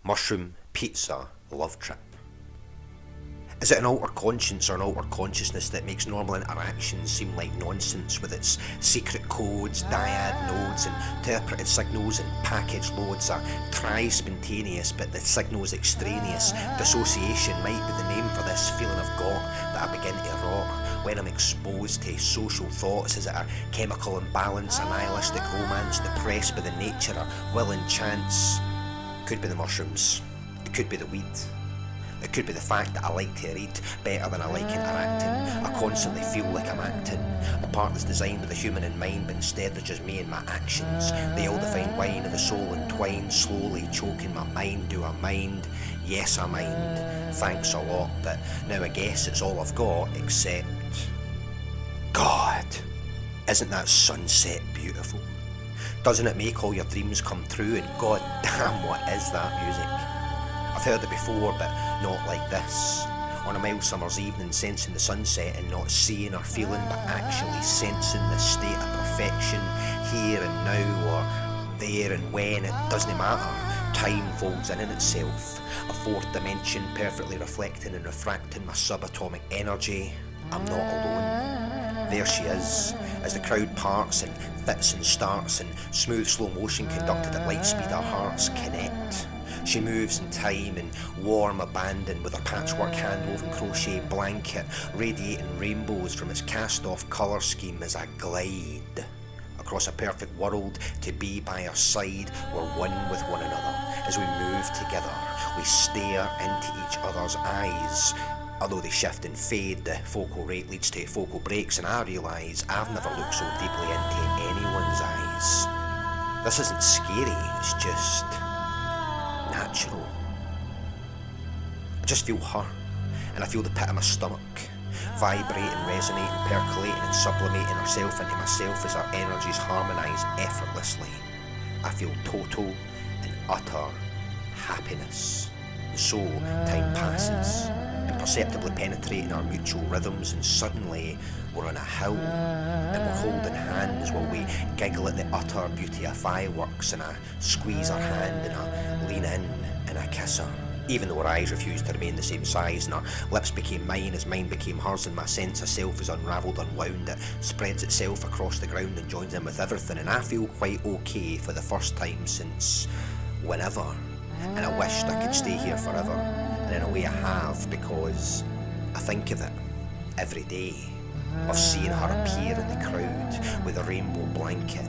Mushroom pizza love trip. Is it an outer conscience or an outer consciousness that makes normal interactions seem like nonsense with its secret codes, dyad nodes, interpreted signals and package loads? A tri-spontaneous but the signal's extraneous dissociation might be the name for this feeling I've got that I begin to rot when I'm exposed to social thoughts. Is it a chemical imbalance, a nihilistic romance depressed by the nature of will and chance? Could be the mushrooms, it could be the weed. It could be the fact that I like to read better than I like interacting. I constantly feel like I'm acting a part that's designed with the human in mind, but instead they're just me and my actions. The ill-defined wine of the soul entwined, slowly choking my mind. Do I mind? Yes, I mind. Thanks a lot, but now I guess it's all I've got, except... God, isn't that sunset beautiful? Doesn't it make all your dreams come true? And god damn, what is that music? I've heard it before, but not like this. On a mild summer's evening, sensing the sunset and not seeing or feeling, but actually sensing the state of perfection here and now, or there and when, it doesn't matter. Time folds in itself, a fourth dimension perfectly reflecting and refracting my subatomic energy. I'm not alone. There she is, as the crowd parts and fits and starts in smooth slow motion conducted at light speed, our hearts connect. She moves in time and warm abandon with her patchwork hand-woven crochet blanket radiating rainbows from its cast-off colour scheme as I glide across a perfect world to be by her side. We're one with one another. As we move together, we stare into each other's eyes. Although they shift and fade, the focal rate leads to focal breaks, and I realise I've never looked so deeply into anyone's eyes. This isn't scary, it's just... natural. I just feel her, and I feel the pit of my stomach vibrating, resonating, percolating and sublimating herself into myself as our energies harmonise effortlessly. I feel total and utter happiness. And so time passes, imperceptibly penetrating our mutual rhythms, and suddenly we're on a hill and we're holding hands while we giggle at the utter beauty of fireworks, and I squeeze her hand and I lean in and I kiss her. Even though her eyes refused to remain the same size and her lips became mine as mine became hers, and my sense of self is unravelled, unwound, it spreads itself across the ground and joins in with everything, and I feel quite okay for the first time since whenever, and I wished I could stay here forever, and in a way I have, because I think of it every day, of seeing her appear in the crowd with a rainbow blanket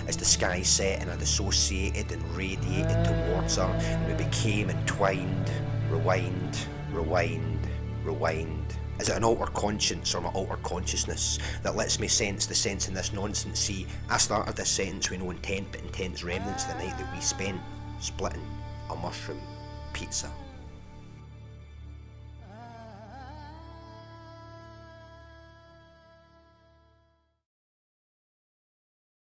as the sky set and I dissociated and radiated towards her, and we became entwined. Rewind, rewind, rewind. Is it an outer conscience or my outer consciousness that lets me sense the sense in this nonsense? See, I started this sentence with no intent but intense remnants of the night that we spent splitting a mushroom pizza.